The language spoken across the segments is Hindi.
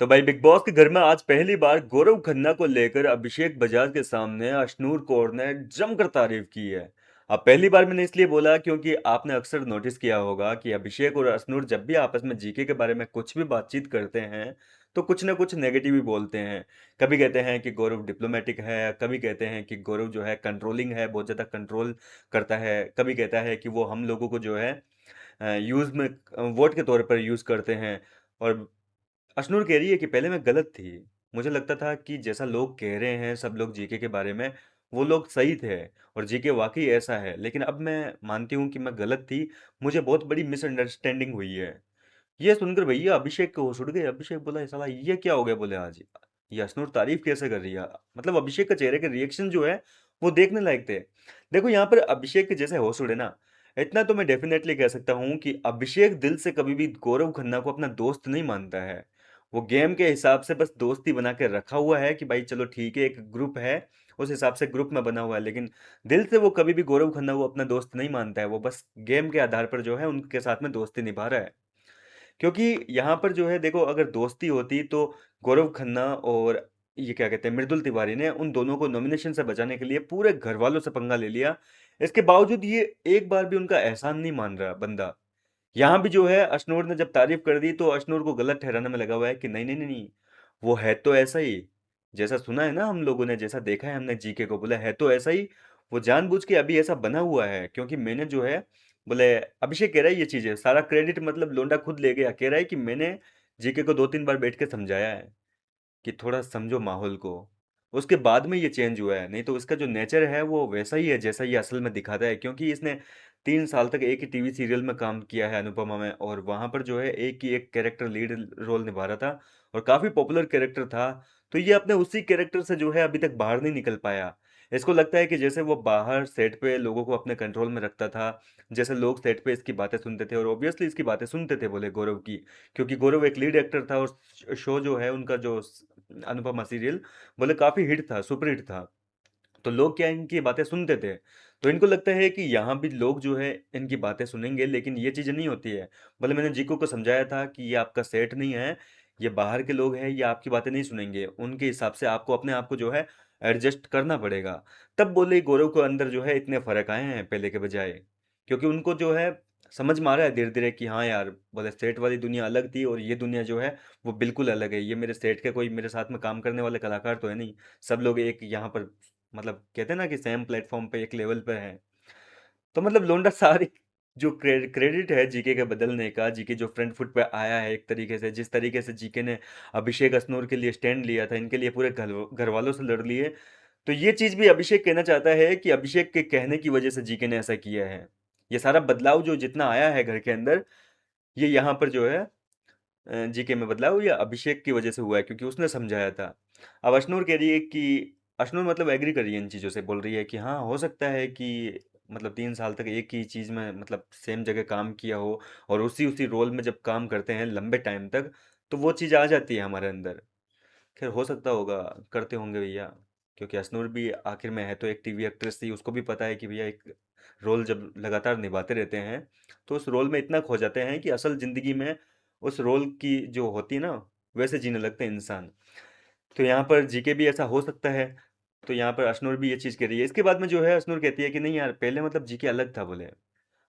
तो भाई बिग बॉस के घर में आज पहली बार गौरव खन्ना को लेकर अभिषेक बजाज के सामने अशनूर कौर ने जमकर तारीफ की है। अब पहली बार मैंने इसलिए बोला क्योंकि आपने अक्सर नोटिस किया होगा कि अभिषेक और अशनूर जब भी आपस में जीके के बारे में कुछ भी बातचीत करते हैं तो कुछ ना कुछ नेगेटिव ही बोलते हैं। कभी कहते हैं कि गौरव डिप्लोमेटिक है, कभी कहते हैं कि गौरव जो है कंट्रोलिंग है, बहुत ज़्यादा कंट्रोल करता है, कभी कहता है कि वो हम लोगों को जो है यूज़ में वोट के तौर पर यूज़ करते हैं। और अशनूर कह रही है कि पहले मैं गलत थी। मुझे लगता था कि जैसा लोग कह रहे हैं सब लोग जीके के बारे में, वो लोग सही थे और जीके वाकई ऐसा है। लेकिन अब मैं मानती हूँ कि मैं गलत थी। मुझे बहुत बड़ी मिसअंडरस्टैंडिंग हुई है। ये सुनकर भैया अभिषेक के होश उड़ गए। अभिषेक बोला, साला ये क्या हो गया? बोले, आज ये अशनूर तारीफ कैसे कर रही है? मतलब अभिषेक के चेहरे के रिएक्शन जो है वो देखने लायक थे। देखो यहाँ पर अभिषेक के जैसे होश उड़े ना, इतना तो मैं डेफिनेटली कह सकता हूँ कि अभिषेक दिल से कभी भी गौरव खन्ना को अपना दोस्त नहीं मानता है। वो गेम के हिसाब से बस दोस्ती बना के रखा हुआ है कि भाई चलो ठीक है, एक ग्रुप है, उस हिसाब से ग्रुप में बना हुआ है। लेकिन दिल से वो कभी भी गौरव खन्ना को अपना दोस्त नहीं मानता है। वो बस गेम के आधार पर जो है उनके साथ में दोस्ती निभा रहा है। क्योंकि यहाँ पर जो है देखो, अगर दोस्ती होती तो गौरव खन्ना और ये क्या कहते हैं मृदुल तिवारी ने उन दोनों को नॉमिनेशन से बचाने के लिए पूरे घर वालों से पंगा ले लिया। इसके बावजूद ये एक बार भी उनका एहसान नहीं मान रहा बंदा। यहाँ भी जो है अशनूर ने जब तारीफ कर दी तो अशनूर को गलत ठहराने में लगा हुआ है कि नहीं नहीं नहीं नहीं, वो है तो ऐसा ही जैसा सुना है ना हम लोगों ने, जैसा देखा है हमने जीके को, बोला है तो ऐसा ही। वो जानबूझ के अभी ऐसा बना हुआ है क्योंकि मैंने जो है, बोले, अभिषेक कह रहा है ये चीजें सारा क्रेडिट मतलब लोंडा खुद ले गया। कह रहा है कि मैंने जीके को 2-3 बार बैठ के समझाया है कि थोड़ा समझो माहौल को। उसके बाद में ये चेंज हुआ है, नहीं तो इसका जो नेचर है वो वैसा ही है जैसा ये असल में दिखाता है। क्योंकि इसने 3 साल तक एक ही टीवी सीरियल में काम किया है, अनुपमा में, और वहां पर जो है एक ही एक कैरेक्टर लीड रोल निभा रहा था और काफी पॉपुलर कैरेक्टर था। तो ये अपने उसी कैरेक्टर से जो है अभी तक बाहर नहीं निकल पाया। इसको लगता है कि जैसे वो बाहर सेट पे लोगों को अपने कंट्रोल में रखता था, जैसे लोग सेट पे इसकी बातें सुनते थे, और ऑब्वियसली इसकी बातें सुनते थे, बोले गौरव की, क्योंकि गौरव एक लीड एक्टर था और शो जो है उनका जो अनुपमा सीरियल, बोले काफी हिट था, सुपर हिट था। तो लोग क्या इनकी बातें सुनते थे। तो इनको लगता है कि यहाँ भी लोग जो है इनकी बातें सुनेंगे, लेकिन ये चीजें नहीं होती है। बोले मैंने जीको को समझाया था कि ये आपका सेट नहीं है, ये बाहर के लोग हैं, ये आपकी बातें नहीं सुनेंगे, उनके हिसाब से आपको अपने आप को जो है एडजस्ट करना पड़ेगा। तब बोले गौरव को अंदर जो है इतने फर्क आए हैं पहले के बजाय, क्योंकि उनको जो है समझ में आ रहा है धीरे धीरे कि हाँ यार, बोले सेट वाली दुनिया अलग थी और ये दुनिया जो है वो बिल्कुल अलग है। ये मेरे सेट के कोई मेरे साथ में काम करने वाले कलाकार तो है नहीं, सब लोग एक यहाँ पर, मतलब कहते हैं ना कि सेम प्लेटफॉर्म पे एक लेवल पे है। तो मतलब लोंडा सारी जो क्रेडिट है जीके के बदलने का, जीके जो फ्रंट फुट पे आया है एक तरीके से, जिस तरीके से जीके ने अभिषेक अशनोर के लिए स्टैंड लिया था, इनके लिए पूरे घर वालों से लड़ लिए। तो ये चीज भी अभिषेक कहना चाहता है कि अभिषेक के कहने की वजह से जीके ने ऐसा किया है। ये सारा बदलाव जो जितना आया है घर के अंदर, ये यहाँ पर जो है जीके में बदलाव या अभिषेक की वजह से हुआ है क्योंकि उसने समझाया था। अब अशनूर कह रही है कि अशनूर मतलब एग्री कर रही है इन चीज़ों से, बोल रही है कि हाँ हो सकता है कि मतलब 3 साल तक एक ही चीज़ में मतलब सेम जगह काम किया हो, और उसी उसी रोल में जब काम करते हैं लंबे टाइम तक तो वो चीज़ आ जाती है हमारे अंदर। खैर हो सकता होगा, करते होंगे भैया, क्योंकि अशनूर भी आखिर में है तो एक टीवी एक्ट्रेस थी, उसको भी पता है कि भैया एक रोल जब लगातार निभाते रहते हैं तो उस रोल में इतना खो जाते हैं कि असल ज़िंदगी में उस रोल की जो होती है ना, वैसे जीने लगते हैं इंसान। तो यहाँ पर जीके भी ऐसा हो सकता है। तो यहाँ पर अशनूर भी ये चीज़ कह रही है। इसके बाद में जो है अशनूर कहती है कि नहीं यार, पहले मतलब जीके अलग था, बोले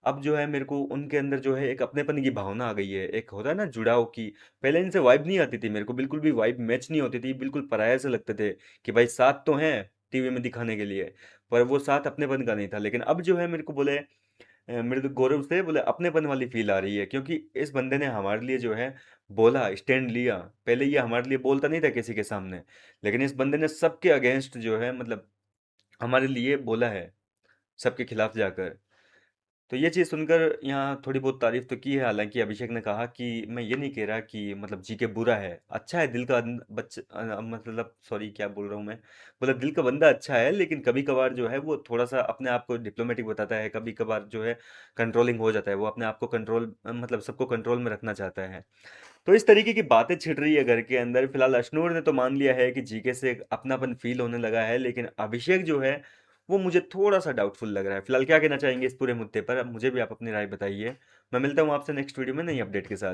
अब जो है मेरे को उनके अंदर जो है एक अपनेपन की भावना आ गई है, एक होता है ना जुड़ाव की। पहले इनसे वाइब नहीं आती थी, मेरे को बिल्कुल भी वाइब मैच नहीं होती थी, बिल्कुल पराया से लगते थे कि भाई साथ तो हैं टीवी में दिखाने के लिए, पर वो साथ अपनेपन का नहीं था। लेकिन अब जो है मेरे को बोले मृदु गौरव से बोले अपनेपन वाली फील आ रही है, क्योंकि इस बंदे ने हमारे लिए जो है बोला, स्टैंड लिया। पहले ये हमारे लिए बोलता नहीं था किसी के सामने, लेकिन इस बंदे ने सबके अगेंस्ट जो है मतलब हमारे लिए बोला है, सबके खिलाफ जाकर। तो ये चीज़ सुनकर यहाँ थोड़ी बहुत तारीफ तो की है। हालांकि अभिषेक ने कहा कि मैं ये नहीं कह रहा कि मतलब जीके बुरा है, अच्छा है, दिल का मतलब सॉरी क्या बोल रहा हूँ मैं, मतलब दिल का बंदा अच्छा है, लेकिन कभी कभार जो है वो थोड़ा सा अपने आप को डिप्लोमेटिक बताता है, कभी कभार जो है कंट्रोलिंग हो जाता है, वो अपने आप को कंट्रोल मतलब सबको कंट्रोल में रखना चाहता है। तो इस तरीके की बातें छिड़ रही है घर के अंदर। फिलहाल अशनूर ने तो मान लिया है कि जीके से एक अपनापन फील होने लगा है, लेकिन अभिषेक जो है वो मुझे थोड़ा सा डाउटफुल लग रहा है। फिलहाल क्या कहना चाहेंगे इस पूरे मुद्दे पर? अब मुझे भी आप अपनी राय बताइए। मैं मिलता हूँ आपसे नेक्स्ट वीडियो में नई अपडेट के साथ।